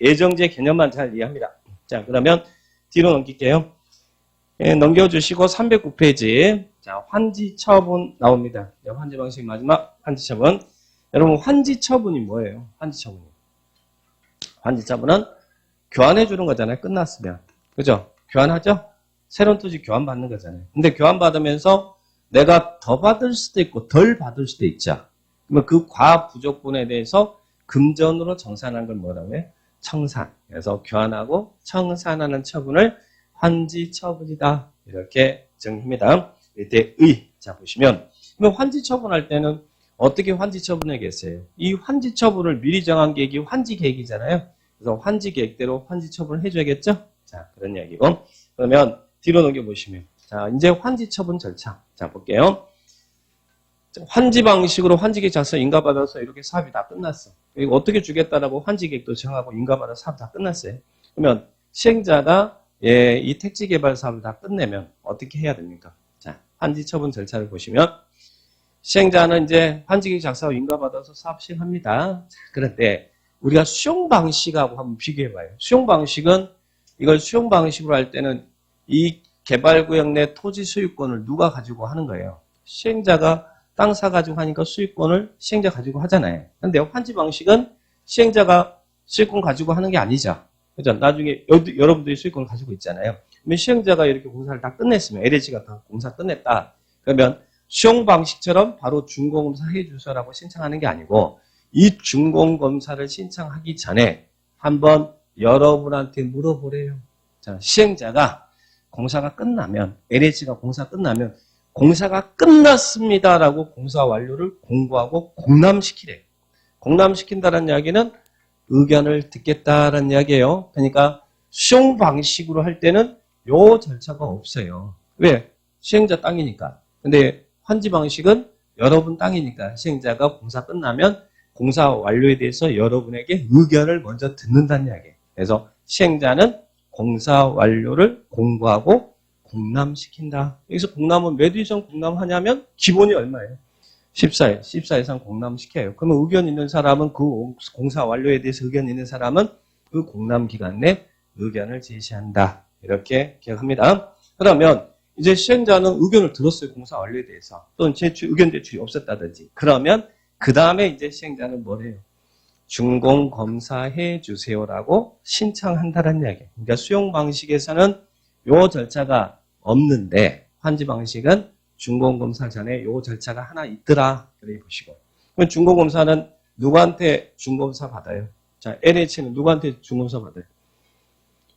예정제 개념만 잘 이해합니다. 자, 그러면 뒤로 넘길게요. 예, 넘겨주시고 309페이지. 자, 환지 처분 나옵니다. 환지 방식 마지막 환지 처분. 여러분, 환지 처분이 뭐예요? 환지 처분이. 환지 처분은 교환해 주는 거잖아요. 끝났으면. 그죠? 교환하죠? 새로운 토지 교환받는 거잖아요. 근데 교환받으면서 내가 더 받을 수도 있고 덜 받을 수도 있죠. 그러면 그 과부족분에 대해서 금전으로 정산하는 걸 뭐라고 해요? 청산. 그래서 교환하고 청산하는 처분을 환지 처분이다. 이렇게 정의합니다. 이때 의. 자, 보시면. 그러면 환지 처분할 때는 어떻게 환지 처분하겠어요? 이 환지 처분을 미리 정한 계획이 환지 계획이잖아요. 그래서 환지 계획대로 환지 처분을 해줘야겠죠? 자, 그런 이야기고. 그러면 뒤로 넘겨보시면. 자, 이제 환지 처분 절차. 자, 볼게요. 환지 방식으로 환지계획 작성 인가받아서 이렇게 사업이 다 끝났어. 그리고 어떻게 주겠다라고 환지계획도 정하고 인가받아서 사업 다 끝났어요. 그러면 시행자가 이 택지 개발 사업을 다 끝내면 어떻게 해야 됩니까? 자, 환지 처분 절차를 보시면 시행자는 이제 환지계획 작성하고 인가받아서 사업 시행합니다. 자, 그런데 우리가 수용 방식하고 한번 비교해봐요. 수용 방식은 이걸 수용 방식으로 할 때는 이 개발구역 내 토지 소유권을 누가 가지고 하는 거예요? 시행자가 땅 사가지고 하니까 수익권을 시행자 가지고 하잖아요. 근데 환지 방식은 시행자가 수익권 가지고 하는 게 아니죠. 그죠? 나중에 여러분들이 수익권을 가지고 있잖아요. 그러면 시행자가 이렇게 공사를 다 끝냈으면 LH가 다 공사 끝냈다. 그러면 수용 방식처럼 바로 준공검사 해주세요라고 신청하는 게 아니고 이 준공검사를 신청하기 전에 한번 여러분한테 물어보래요. 자, 시행자가 공사가 끝나면 LH가 공사 끝나면 공사가 끝났습니다라고 공사 완료를 공고하고 공람시키래. 공람시킨다는 이야기는 의견을 듣겠다라는 이야기예요. 그러니까 수용 방식으로 할 때는 요 절차가 없어요. 왜? 시행자 땅이니까. 근데 환지 방식은 여러분 땅이니까 시행자가 공사 끝나면 공사 완료에 대해서 여러분에게 의견을 먼저 듣는다는 이야기예요. 그래서 시행자는 공사 완료를 공고하고 공람시킨다. 여기서 공람은 몇 일 이상 공람하냐면 기본이 얼마예요? 14일. 14일 이상 공람시켜요. 그러면 의견 있는 사람은 그 공사 완료에 대해서 의견 있는 사람은 그 공람 기간 내 의견을 제시한다. 이렇게 기억합니다. 그러면 이제 시행자는 의견을 들었어요. 공사 완료에 대해서. 또는 의견 제출이 없었다든지. 그러면 그 다음에 이제 시행자는 뭐래요? 준공검사해 주세요라고 신청한다는 이야기예요. 그러니까 수용 방식에서는 요 절차가 없는데 환지 방식은 준공검사 전에 요 절차가 하나 있더라. 그래 보시고. 그럼 준공검사는 누구한테 준공검사 받아요? 자, LH는 누구한테 준공검사 받아요?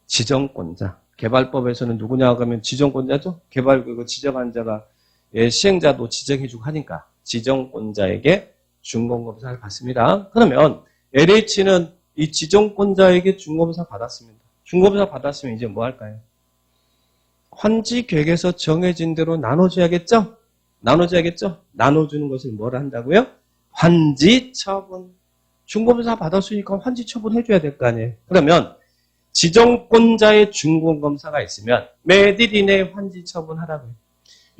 지정권자. 개발법에서는 누구냐 하면 지정권자죠? 개발구역 지정한 자가 시행자도 지정해주고 하니까 지정권자에게 준공검사를 받습니다. 그러면 LH는 이 지정권자에게 준공검사 받았습니다. 준공검사 받았으면 이제 뭐 할까요? 환지 계획에서 정해진 대로 나눠줘야겠죠? 나눠줘야겠죠? 나눠주는 것을 뭐라 한다고요? 환지 처분. 준공검사 받았으니까 환지 처분 해줘야 될 거 아니에요. 그러면 지정권자의 준공검사가 있으면 몇 일 이내에 환지 처분하라고요?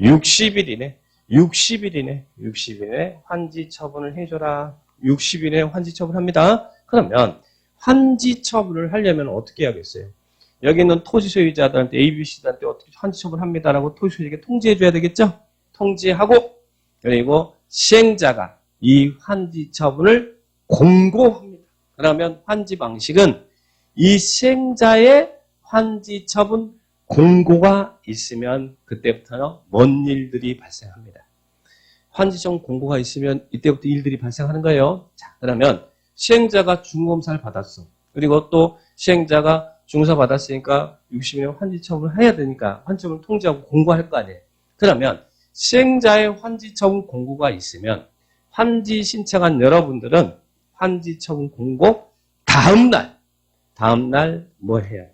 60일 이내. 60일 이내 환지 처분을 해줘라. 60일 이내 환지 처분합니다. 그러면 환지 처분을 하려면 어떻게 해야겠어요? 여기 있는 토지 소유자들한테 ABC들한테 어떻게 환지 처분합니다라고 토지 소유자에게 통지해줘야 되겠죠? 통지하고 그리고 시행자가 이 환지 처분을 공고합니다. 그러면 환지 방식은 이 시행자의 환지 처분 공고가 있으면 그때부터는 뭔 일들이 발생합니다. 환지청 공고가 있으면 이때부터 일들이 발생하는 거예요. 자, 그러면 시행자가 준공검사를 받았어. 그리고 또 시행자가 중사 받았으니까 60일 환지 처분을 해야 되니까 환지 처분을 통지하고 공고할 거 아니에요. 그러면 시행자의 환지 처분 공고가 있으면 환지 신청한 여러분들은 환지 처분 공고 다음날 뭐 해요?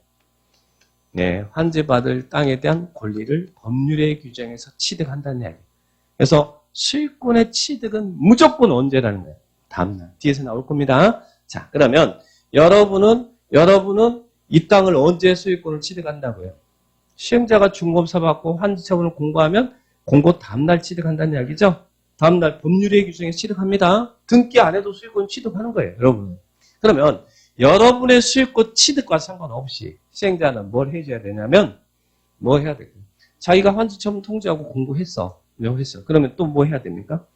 네, 환지 받을 땅에 대한 권리를 법률의 규정에서 취득한다는 이야기예요. 그래서 수익권의 취득은 무조건 언제라는 거예요? 다음날. 뒤에서 나올 겁니다. 자, 그러면 여러분은 이 땅을 언제 수익권을 취득한다고요? 시행자가 준공검사 받고 환지 처분을 공고하면 공고 다음날 취득한다는 이야기죠? 다음날 법률의 규정에 취득합니다. 등기 안 해도 수익권 취득하는 거예요, 여러분. 그러면 여러분의 수익권 취득과 상관없이 시행자는 뭘 해줘야 되냐면 뭐 해야 될까요? 자기가 환지처분 통지하고 공고했어. 명했어. 그러면 또 뭐 해야 됩니까?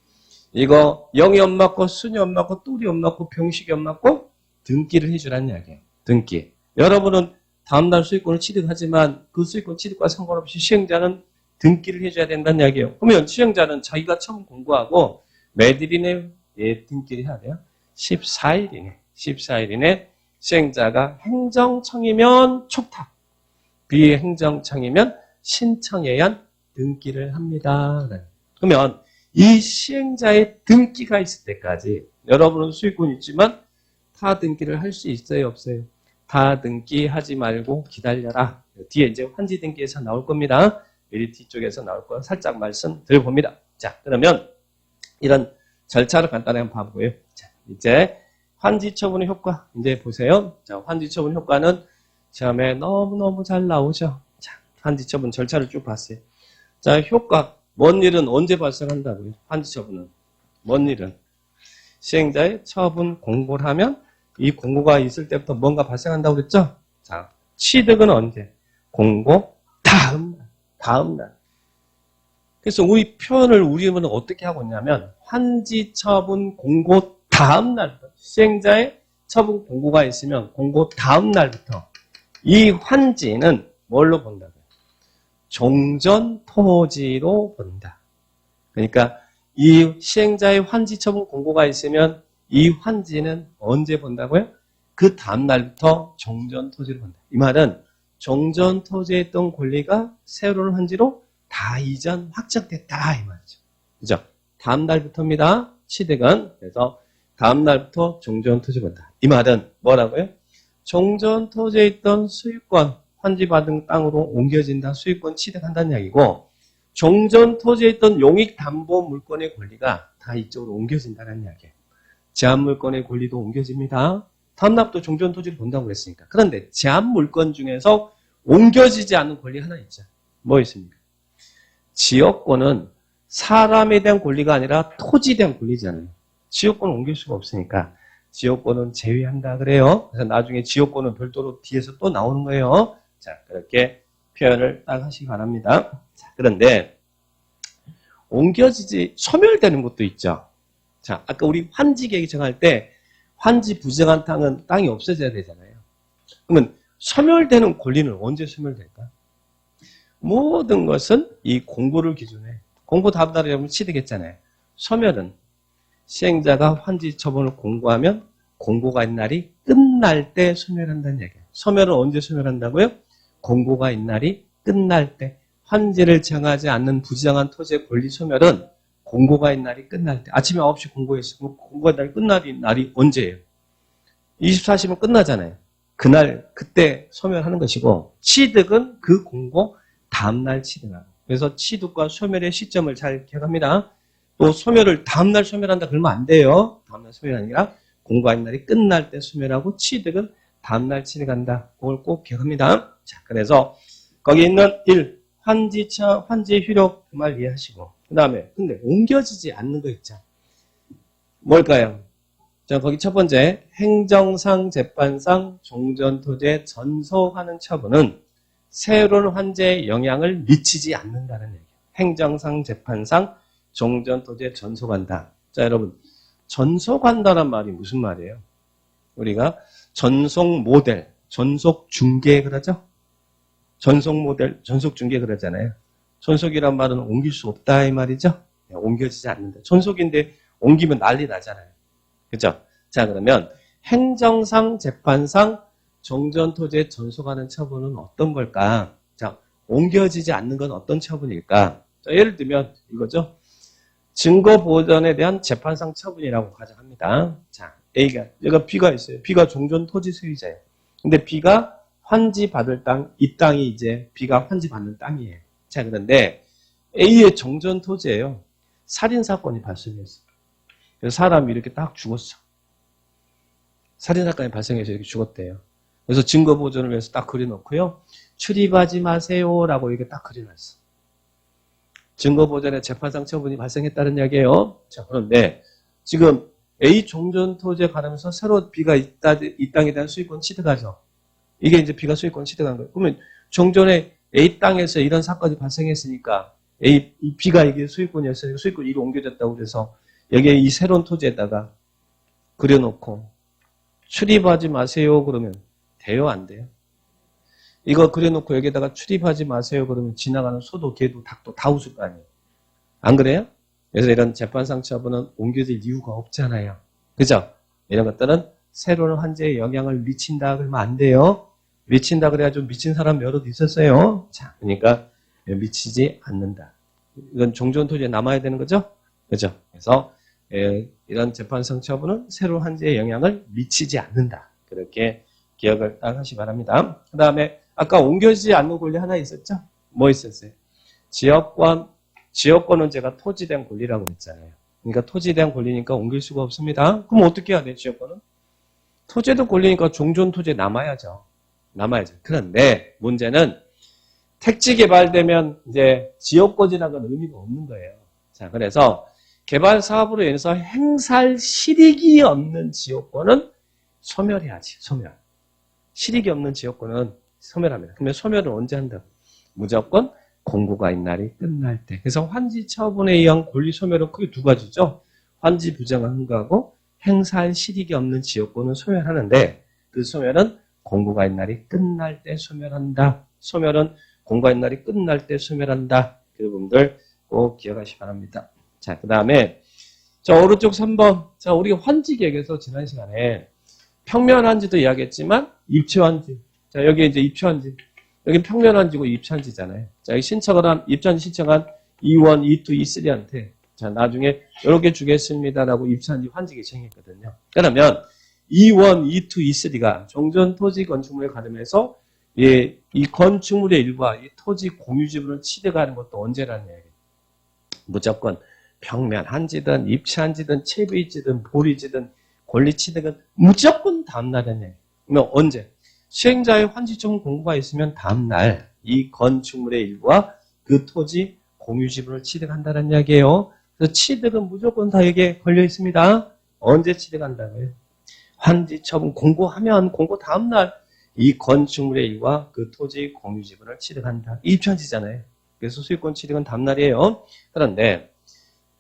이거 영이 안 맞고 순이 안 맞고 똘이 안 맞고 병식이 안 맞고 등기를 해주라는 이야기예요. 등기. 여러분은 다음날 수익권을 취득하지만 그 수익권 취득과 상관없이 시행자는 등기를 해줘야 된다는 이야기예요. 그러면 시행자는 자기가 처음 공고하고 매일이내 등기를 해야 돼요. 14일 이내 시행자가 행정청이면 촉탁, 비행정청이면 신청해야 등기를 합니다. 그러면 이 시행자의 등기가 있을 때까지 여러분은 수익권이 있지만 타 등기를 할 수 있어요, 없어요? 타 등기하지 말고 기다려라. 뒤에 이제 환지 등기에서 나올 겁니다. 미리 뒤쪽에서 나올 거 살짝 말씀 드려봅니다. 자, 그러면 이런 절차를 간단하게 한번 봐보고요. 자, 이제 환지 처분의 효과 이제 보세요. 자, 환지 처분 효과는 시험에 너무너무 잘 나오죠. 자, 환지 처분 절차를 쭉 봤어요. 자, 효과. 뭔 일은 언제 발생한다고요? 환지 처분은. 뭔 일은? 시행자의 처분 공고를 하면 이 공고가 있을 때부터 뭔가 발생한다고 그랬죠? 자, 취득은 언제? 공고 다음 날. 그래서 우리 표현을 우리는 어떻게 하고 있냐면 환지 처분 공고 다음 날부터 시행자의 처분 공고가 있으면 공고 다음 날부터 이 환지는 뭘로 본다고요? 종전 토지로 본다. 그러니까 이 시행자의 환지 처분 공고가 있으면 이 환지는 언제 본다고요? 그 다음 날부터 종전 토지로 본다. 이 말은 종전 토지에 있던 권리가 새로운 환지로 다 이전 확정됐다 이 말이죠. 그죠? 다음 날부터입니다. 취득은. 그래서 다음 날부터 종전 토지 본다. 이 말은 뭐라고요? 종전 토지에 있던 수익권 환지받은 땅으로 옮겨진다. 수익권 취득한다는 이야기고 종전 토지에 있던 용익담보 물권의 권리가 다 이쪽으로 옮겨진다는 이야기예요. 제한물권의 권리도 옮겨집니다. 다음 날부터 종전 토지를 본다고 그랬으니까. 그런데 제한물권 중에서 옮겨지지 않는 권리 하나 있죠. 뭐 있습니까? 지역권은 사람에 대한 권리가 아니라 토지에 대한 권리잖아요. 지역권은 옮길 수가 없으니까 지역권은 제외한다 그래요. 그래서 나중에 지역권은 별도로 뒤에서 또 나오는 거예요. 자, 그렇게 표현을 딱 하시기 바랍니다. 자, 그런데 옮겨지지 소멸되는 것도 있죠. 자, 아까 우리 환지 계획 정할 때 환지 부정한 땅이 없어져야 되잖아요. 그러면 소멸되는 권리는 언제 소멸될까? 모든 것은 이 공고를 기준에 공고 다음 날에 여러분 취득했잖아요. 소멸은 시행자가 환지 처분을 공고하면 공고가 있는 날이 끝날 때 소멸한다는 얘기예요. 소멸은 언제 소멸한다고요? 공고가 있는 날이 끝날 때. 환지를 정하지 않는 부정한 토지의 권리 소멸은 공고가 있는 날이 끝날 때. 아침에 9시 공고했으면 공고가 날이 날이 언제예요? 24시면 끝나잖아요. 그날 그때 소멸하는 것이고 취득은 그 공고 다음날 취득하고. 그래서 취득과 소멸의 시점을 잘 기억합니다. 또 소멸을 다음날 소멸한다 그러면 안 돼요. 다음날 소멸이 아니라 공고가 있는 날이 끝날 때 소멸하고 취득은 다음날 취득한다. 그걸 꼭 기억합니다. 자, 그래서 거기 있는 1. 환지 효력 그 말 이해하시고 그 다음에 근데 옮겨지지 않는 거 있죠. 뭘까요? 자, 거기 첫 번째 행정상 재판상 종전토지에 전속하는 처분은 새로운 환지에 영향을 미치지 않는다는 얘기예요. 행정상 재판상 종전토지에 전속한다. 자, 여러분 전속한다란 말이 무슨 말이에요? 우리가 전속 모델, 전속 중개 그러죠? 전속 모델, 전속 중개 그러잖아요. 전속이란 말은 옮길 수 없다 이 말이죠? 옮겨지지 않는다. 전속인데 옮기면 난리 나잖아요. 그죠? 자, 그러면 행정상 재판상 종전토지에 전속하는 처분은 어떤 걸까? 자, 옮겨지지 않는 건 어떤 처분일까? 자, 예를 들면 이거죠. 증거 보전에 대한 재판상 처분이라고 가정합니다. 자, A가, 여기가 B가 있어요. B가 종전토지 소유자예요. 근데 B가 환지 받을 땅, 이 땅이 이제 B가 환지 받는 땅이에요. 자, 그런데 A의 종전토지예요. 살인사건이 발생했어. 그래서 사람이 이렇게 딱 죽었어. 살인사건이 발생해서 이렇게 죽었대요. 그래서 증거 보존을 위해서 딱 그려놓고요. 출입하지 마세요라고 이렇게 딱 그려놨어. 증거 보존에 재판상 처분이 발생했다는 이야기예요. 자, 그런데 지금 A 종전 토지에 가면서 새로 B가 이 땅에 대한 수익권 취득하죠. 이게 이제 B가 수익권 취득한 거예요. 그러면 종전에 A 땅에서 이런 사건이 발생했으니까 B가 이게 수익권이었으니까 수익권 E로 옮겨졌다고 그래서 여기에 이 새로운 토지에다가 그려놓고 출입하지 마세요 그러면 돼요 안 돼요? 이거 그려놓고 여기에다가 출입하지 마세요 그러면 지나가는 소도 개도 닭도 다 웃을 거 아니에요. 안 그래요? 그래서 이런 재판상 처분은 옮겨질 이유가 없잖아요. 그죠? 이런 것들은 새로운 환제에 영향을 미친다 그러면 안 돼요. 미친다 그래야 좀 미친 사람 여럿 있었어요. 자, 그러니까 미치지 않는다. 이건 종전 토지에 남아야 되는 거죠? 그죠? 그래서 이런 재판상 처분은 새로운 환제에 영향을 미치지 않는다. 그렇게 기억을 딱 하시 바랍니다. 그 다음에 아까 옮겨지지 않는 권리 하나 있었죠? 뭐 있었어요? 지역권은 제가 토지에 대한 권리라고 했잖아요. 그러니까 토지에 대한 권리니까 옮길 수가 없습니다. 그럼 어떻게 해야 돼요, 지역권은? 토지에도 권리니까 종전 토지에 남아야죠. 그런데 문제는 택지 개발되면 이제 지역권이라는 건 의미가 없는 거예요. 자, 그래서 개발 사업으로 인해서 행사할 실익이 없는 지역권은 소멸해야지, 소멸. 실익이 없는 지역권은 소멸합니다. 그러면 소멸은 언제 한다? 무조건 공고가인 날이 끝날 때. 그래서 환지 처분에 의한 권리 소멸은 크게 두 가지죠. 환지 부정을 한거하고 행사할 실익이 없는 지역권은 소멸하는데 그 소멸은 공고가인 날이 끝날 때 소멸한다. 소멸은 공고가인 날이 끝날 때 소멸한다. 그 부분들 꼭 기억하시기 바랍니다. 자, 그 다음에 자 오른쪽 3번. 자, 우리 환지 계획에서 지난 시간에 평면 환지도 이야기했지만 입체 환지. 자, 여기 이제 입체 환지. 여기 평면 환지고 입체 환지잖아요. 자, 여기 신청을 한 입체 환지 신청한 E1, E2, E3한테 자, 나중에 이렇게 주겠습니다라고 입체 환지 환지 신청했거든요. 그러면 E1, E2, E3가 종전 토지 건축물에 관련해서 이 건축물의 일부와 이 토지 공유 지분을 취득하는 것도 언제라는 얘기예요. 무조건 평면 환지든 입체 환지든 채비지든 보리지든 권리 취득은 무조건 다음날이라는 얘기예요. 그러면 언제? 시행자의 환지청 공고가 있으면 다음날 이 건축물의 일부와 그 토지 공유 지분을 취득한다는 이야기예요. 그래서 취득은 무조건 다 여기에 걸려 있습니다. 언제 취득한다고요? 환지 처분 공고하면 공고 다음날 이 건축물의 일부와 그 토지 공유 지분을 취득한다. 입천지잖아요. 그래서 수익권 취득은 다음날이에요. 그런데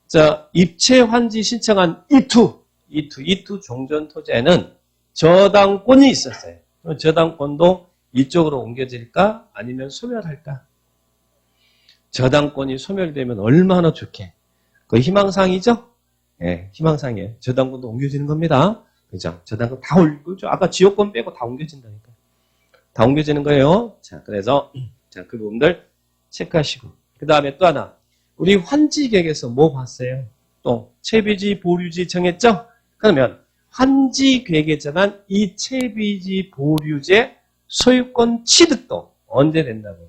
자 입체 환지 신청한 E2 종전 토지에는 저당권이 있었어요. 저당권도 이쪽으로 옮겨질까? 아니면 소멸할까? 저당권이 소멸되면 얼마나 좋게. 그 희망사항이죠? 예, 희망사항이에요. 저당권도 옮겨지는 겁니다. 그죠? 저당권 다 올리죠. 아까 지역권 빼고 다 옮겨진다니까. 다 옮겨지는 거예요. 자, 그래서, 자, 그 부분들 체크하시고. 그 다음에 또 하나. 우리 환지계획에서 뭐 봤어요? 또, 채비지, 보류지 정했죠? 그러면, 환지 계획에 정한 이 채비지 보류제 소유권 취득도 언제 된다고요?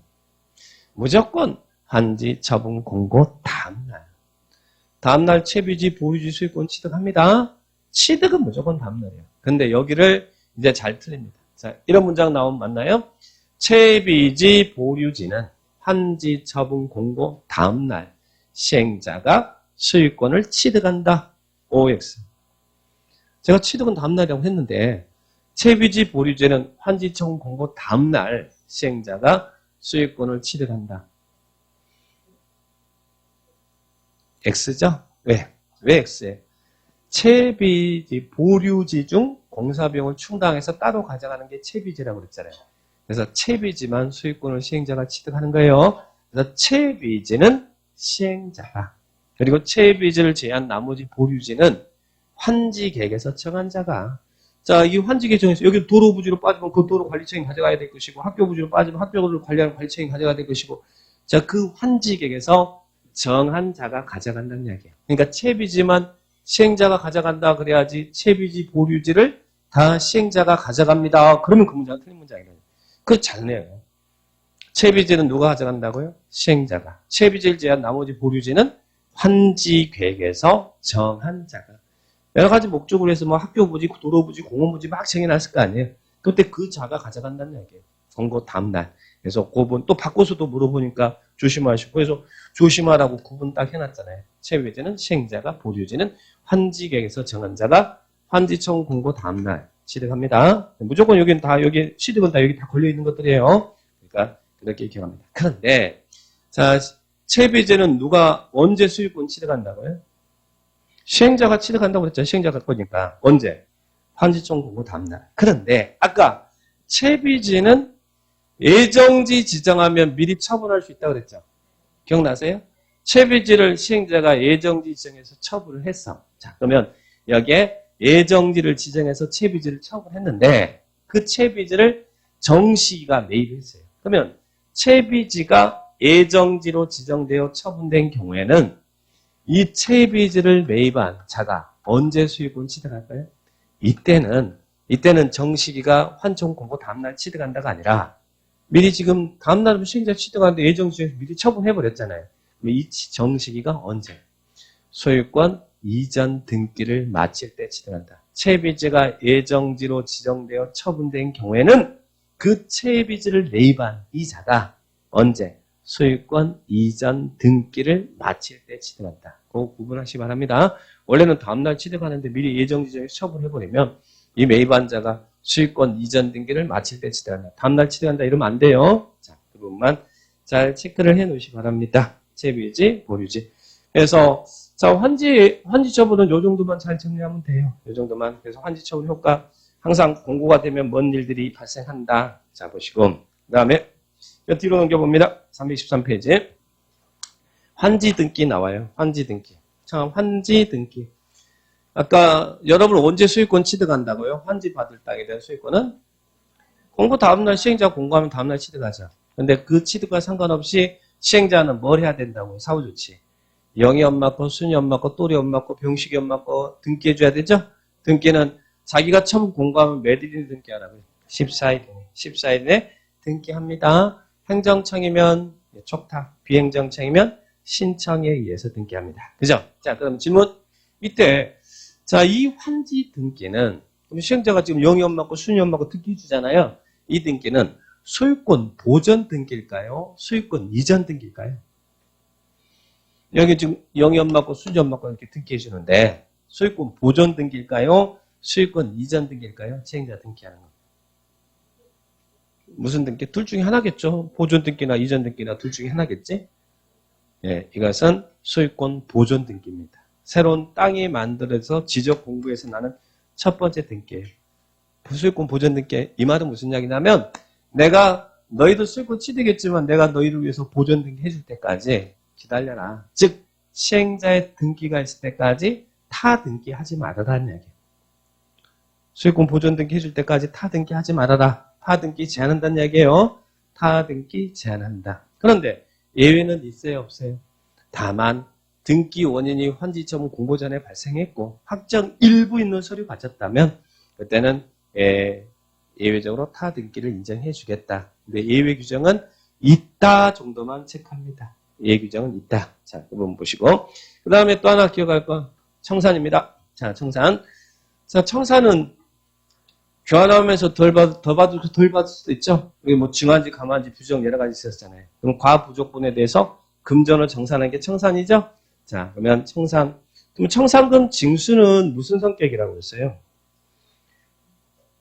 무조건 환지 처분 공고 다음날. 다음날 채비지 보류지 소유권 취득합니다. 취득은 무조건 다음날이에요. 근데 여기를 이제 잘 틀립니다. 자, 이런 문장 나오면 맞나요? 채비지 보류지는 환지 처분 공고 다음날 시행자가 소유권을 취득한다. OX. 제가 취득은 다음날이라고 했는데 채비지 보류제는 환지 처분 공고 다음날 시행자가 소유권을 취득한다. X죠? 왜 X에? 채비지 보류지 중 공사비용을 충당해서 따로 가져가는 게 채비지라고 그랬잖아요. 그래서 채비지만 소유권을 시행자가 취득하는 거예요. 그래서 채비지는 시행자가 그리고 채비지를 제한 나머지 보류지는 환지 계획에서 정한 자가 자, 이 환지 계획 정해서 여기 도로 부지로 빠지면 그 도로 관리청이 가져가야 될 것이고 학교 부지로 빠지면 학교를 관리하는 관리청이 가져가야 될 것이고 자, 그 환지 계획에서 정한 자가 가져간다는 이야기예요. 그러니까 채비지만 시행자가 가져간다 그래야지 채비지 보류지를 다 시행자가 가져갑니다. 그러면 그 문장은 틀린 문장이에요. 그거 잘 내요. 채비지는 누가 가져간다고요? 시행자가. 채비지를 제한 나머지 보류지는 환지 계획에서 정한 자가. 여러 가지 목적으로 해서 뭐 학교 부지, 도로 부지, 공원 부지 막 정해놨을 거 아니에요. 그때 그 자가 가져간다는 얘기예요. 공고 다음날. 그래서 구분, 또 바꿔서도 물어보니까 조심하시고, 그래서 조심하라고 구분 딱 해놨잖아요. 체외제는 시행자가, 보류제는 환지객에서 정한 자가 환지청 공고 다음날 취득합니다. 무조건 여기는 다, 여기, 취득은 다 여기 다 걸려있는 것들이에요. 그러니까 그렇게 기억합니다. 그런데, 자, 체비제는 누가 언제 수익권 취득한다고요? 시행자가 취득한다고 그랬죠. 시행자가 거니까. 언제? 환지청 공고 다음날. 그런데 아까 체비제는 예정지 지정하면 미리 처분할 수 있다고 그랬죠. 기억나세요? 체비지를 시행자가 예정지 지정해서 처분을 했어. 자, 그러면 여기에 예정지를 지정해서 체비지를 처분했는데 그 체비지를 정시가 매입했어요. 그러면 체비지가 예정지로 지정되어 처분된 경우에는 이 체비지를 매입한 자가 언제 수익을 취득할까요? 이때는 정시기가 환청 공고 다음날 취득한다가 아니라 미리 지금 다음날 시행자 취득하는데 예정지에서 미리 처분해버렸잖아요. 이 정시기가 언제? 소유권 이전 등기를 마칠 때 취득한다. 체비지가 예정지로 지정되어 처분된 경우에는 그 체비지를 매입한 이 자가 언제? 소유권 이전 등기를 마칠 때 취득한다. 그거 구분하시기 바랍니다. 원래는 다음날 취득하는데 미리 예정지정에서 처분해버리면 이 매입한 자가 수익권 이전 등기를 마칠 때 취득한다. 다음날 취득한다 이러면 안 돼요. 자, 그 부분만 잘 체크를 해 놓으시기 바랍니다. 체비지, 보류지. 그래서 자, 환지 처분은 요 정도만 잘 정리하면 돼요. 요 정도만. 그래서 환지 처분 효과 항상 공고가 되면 뭔 일들이 발생한다. 자, 보시고 그다음에 뒤로 넘겨봅니다. 323페이지. 환지 등기 나와요. 환지 등기. 자, 환지 등기. 아까 여러분 언제 수익권 취득한다고요? 환지 받을 땅에 대한 수익권은 공고 다음날 시행자 공고하면 다음날 취득하죠. 근데 그 취득과 상관없이 시행자는 뭘 해야 된다고요? 사후조치. 영희 엄마 거, 순이 엄마 거, 또리 엄마 거, 병식이 엄마 거 등기해줘야 되죠? 등기는 자기가 처음 공고하면 매일이 등기하라고요. 14일 내에 등기합니다. 행정청이면 촉탁, 비행정청이면 신청에 의해서 등기합니다. 그죠? 자, 그럼 질문. 밑에, 자, 이 환지 등기는, 시행자가 지금 영희 엄마 거, 순이 엄마 거 등기 주잖아요. 이 등기는 소유권 보전 등기일까요? 소유권 이전 등기일까요? 여기 지금 영희 엄마 거, 순이 엄마 거 이렇게 등기해 주는데, 소유권 보전 등기일까요? 소유권 이전 등기일까요? 시행자 등기하는 거. 무슨 등기? 둘 중에 하나겠죠. 보존 등기나 이전 등기나 둘 중에 하나겠지? 예, 이것은 소유권 보존 등기입니다. 새로운 땅이 만들어서 지적 공부에서 나는 첫 번째 등기예요. 소유권 보존 등기. 이 말은 무슨 이야기냐면 내가 너희도 소유권 취득했지만 내가 너희를 위해서 보존 등기 해줄 때까지 기다려라. 즉 시행자의 등기가 있을 때까지 타 등기하지 말아라는 이야기예요. 소유권 보존 등기 해줄 때까지 타 등기하지 말아라. 타 등기 제한한다는 이야기예요. 타 등기 제한한다. 그런데 예외는 있어요, 없어요? 다만 등기 원인이 환지처분 공고 전에 발생했고 확정 일부 있는 서류 가졌다면 그때는 예외적으로 타 등기를 인정해 주겠다. 근데 예외 규정은 있다 정도만 체크합니다. 예외 규정은 있다. 자, 그 부분 보시고 그 다음에 또 하나 기억할 건 청산입니다. 자, 청산. 자, 청산은 교환하면서 더 받을 수도 있죠. 여기 뭐 증환지, 감환지, 부정 여러 가지 있었잖아요. 그럼 과부족분에 대해서 금전을 정산하는 게 청산이죠. 자, 그러면 청산. 그럼 청산금 징수는 무슨 성격이라고 했어요?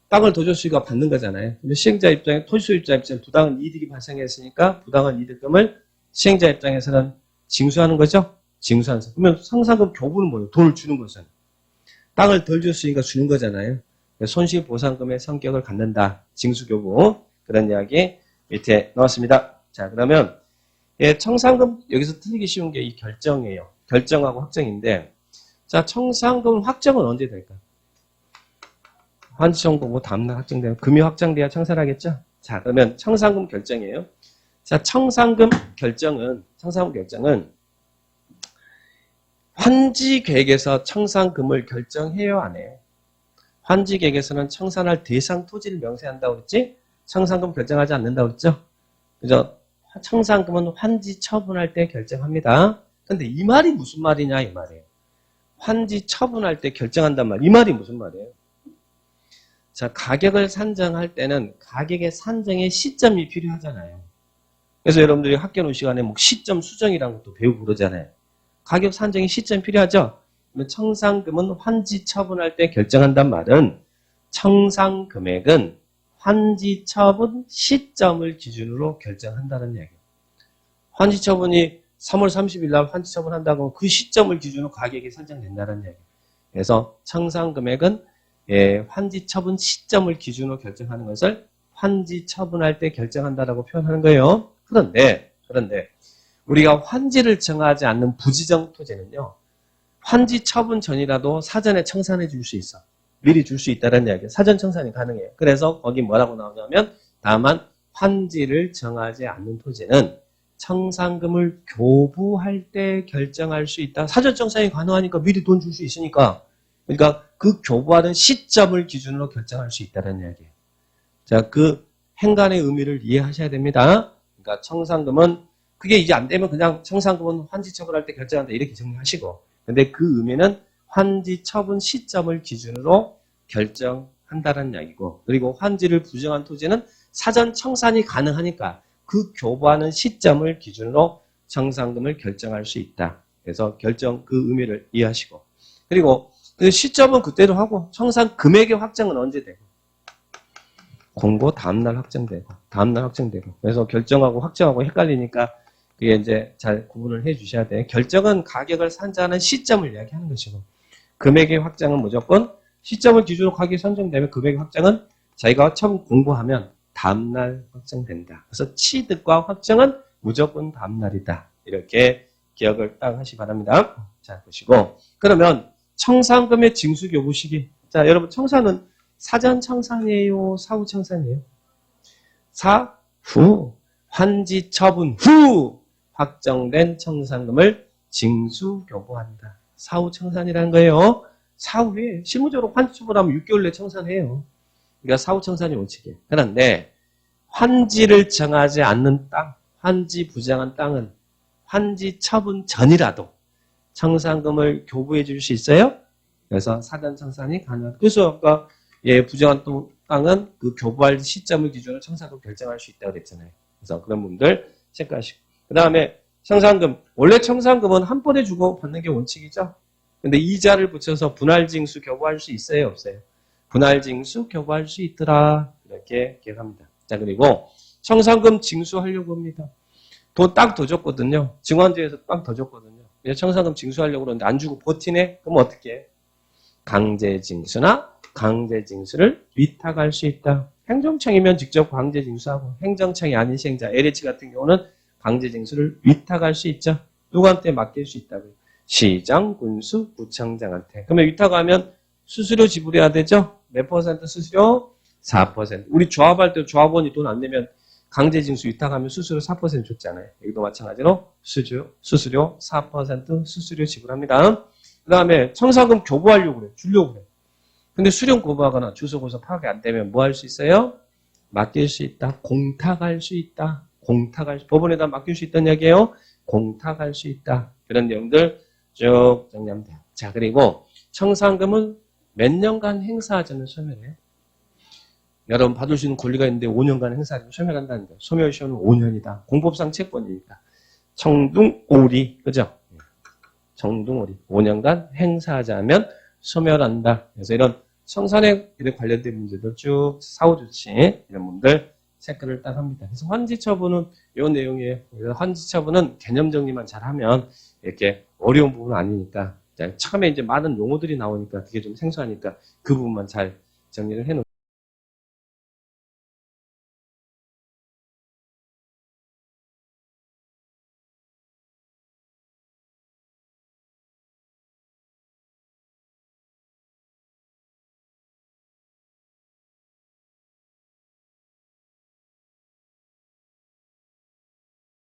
땅을 도저수가 받는 거잖아요. 근데 시행자 입장에 토지소 입장에 부당한 이득이 발생했으니까 부당한 이득금을 시행자 입장에서는 징수하는 거죠. 징수하는. 그러면 청산금 교부는 뭐예요? 돈을 주는 것은 땅을 덜 줬으니까 주는 거잖아요. 손실보상금의 성격을 갖는다. 징수교부. 그런 이야기 밑에 넣었습니다. 자, 그러면 청산금 여기서 틀리기 쉬운 게 이 결정이에요. 결정하고 확정인데 자, 청산금 확정은 언제 될까? 환지청구고 다음날 확정되면 금요 확정돼야 청산하겠죠? 자, 그러면 청산금 결정이에요. 자, 청산금 결정은 환지계획에서 청산금을 결정해요, 안 해요? 환지계획에서는 청산할 대상 토지를 명세한다고 그랬지? 청산금 결정하지 않는다고 그랬죠? 그죠? 청산금은 환지 처분할 때 결정합니다. 근데 이 말이 무슨 말이냐, 이 말이에요. 환지 처분할 때 결정한단 말. 이 말이 무슨 말이에요? 자, 가격을 산정할 때는 가격의 산정의 시점이 필요하잖아요. 그래서 여러분들이 학교 노 시간에 뭐 시점 수정이라는 것도 배우고 그러잖아요. 가격 산정에 시점이 필요하죠. 그러면 청산금은 환지 처분할 때 결정한단 말은 청산 금액은 환지 처분 시점을 기준으로 결정한다는 얘기예요. 환지 처분이 3월 30일 날 환지 처분한다고 하면 그 시점을 기준으로 가격이 산정된다는 얘기예요. 그래서 청산 금액은 환지 처분 시점을 기준으로 결정하는 것을 환지 처분할 때 결정한다라고 표현하는 거예요. 그런데 우리가 환지를 정하지 않는 부지정 토지는요. 환지 처분 전이라도 사전에 청산해 줄 수 있어. 미리 줄 수 있다는 이야기예요. 사전 청산이 가능해요. 그래서 거기 뭐라고 나오냐면 다만 환지를 정하지 않는 토지는 청산금을 교부할 때 결정할 수 있다. 사전 청산이 가능하니까 미리 돈 줄 수 있으니까. 그러니까 그 교부하는 시점을 기준으로 결정할 수 있다는 이야기예요. 자, 그 행간의 의미를 이해하셔야 됩니다. 그러니까 청산금은 그게 이제 안 되면 그냥 청산금은 환지 처분할 때 결정한다 이렇게 정리하시고. 근데 그 의미는 환지 처분 시점을 기준으로 결정한다는 이야기고. 그리고 환지를 부정한 토지는 사전 청산이 가능하니까 그 교부하는 시점을 기준으로 청산금을 결정할 수 있다. 그래서 결정 그 의미를 이해하시고. 그리고 그 시점은 그때도 하고 청산 금액의 확정은 언제 되고 공고 다음날 확정되고 그래서 결정하고 확정하고 헷갈리니까 그게 이제 잘 구분을 해 주셔야 돼. 결정은 가격을 산정하는 시점을 이야기하는 것이고 금액의 확정은 무조건 시점을 기준으로 가격이 선정되면 금액의 확정은 자기가 처음 공고하면 다음날 확정된다. 그래서 취득과 확정은 무조건 다음날이다. 이렇게 기억을 딱 하시기 바랍니다. 자, 보시고 그러면 청산금의 징수 교부 시기. 자, 여러분 청산은 사전 청산이에요? 사후 청산이에요? 사후. 환지 처분 후 확정된 청산금을 징수 교부한다. 사후 청산이라는 거예요. 사후에 실무적으로 환지 처분하면 6개월 내 청산해요. 그러니까 사후 청산이 원칙이에요. 그런데 환지를 정하지 않는 땅, 환지 부정한 땅은 환지 처분 전이라도 청산금을 교부해 줄 수 있어요? 그래서 사전 청산이 가능하다. 그래서 아까 부정한 땅은 그 교부할 시점을 기준으로 청산금 결정할 수 있다고 그랬잖아요. 그래서 그런 분들 체크하시고. 그 다음에 청산금. 원래 청산금은 한 번에 주고 받는 게 원칙이죠. 근데 이자를 붙여서 분할징수 교부할 수 있어요? 없어요? 분할징수 교부할 수 있더라. 이렇게 기억합니다. 자, 그리고 청산금 징수하려고 합니다. 돈 딱 더 줬거든요. 증환제에서 딱 더 줬거든요. 청산금 징수하려고 그러는데 안 주고 버티네? 그럼 어떻게 해? 강제징수나 강제징수를 위탁할 수 있다. 행정청이면 직접 강제징수하고 행정청이 아닌 시행자 LH 같은 경우는 강제징수를 위탁할 수 있죠. 누구한테 맡길 수 있다고요? 시장, 군수, 구청장한테. 그러면 위탁하면 수수료 지불해야 되죠? 몇 퍼센트 수수료? 4%. 우리 조합할 때 조합원이 돈 안 내면 강제징수 위탁하면 수수료 4% 줬잖아요. 여기도 마찬가지로 수수료 4% 수수료 지불합니다. 그 다음에 청산금 교부하려고 그래. 주려고 그래. 근데 수령 거부하거나 주소 고서 파악이 안 되면 뭐 할 수 있어요? 맡길 수 있다. 공탁할 수 있다. 법원에다 맡길 수 있다는 이야기예요. 공탁할 수 있다. 그런 내용들 쭉 정리하면 돼요. 자, 그리고 청산금은 몇 년간 행사하자는 소멸해요. 여러분 받을 수 있는 권리가 있는데 5년간 행사하면 소멸한다는 거예요. 소멸시효는 5년이다. 공법상 채권이니까. 청둥오리, 그죠? 청둥오리. 5년간 행사하자면 소멸한다. 그래서 이런 청산에 관련된 문제들 쭉 사후조치 이런 분들 체크를 딱 합니다. 그래서 환지처분은 이 내용이에요. 환지처분은 개념 정리만 잘하면 이렇게 어려운 부분은 아니니까 처음에 이제 많은 용어들이 나오니까 그게 좀 생소하니까 그 부분만 잘 정리를 해놓으면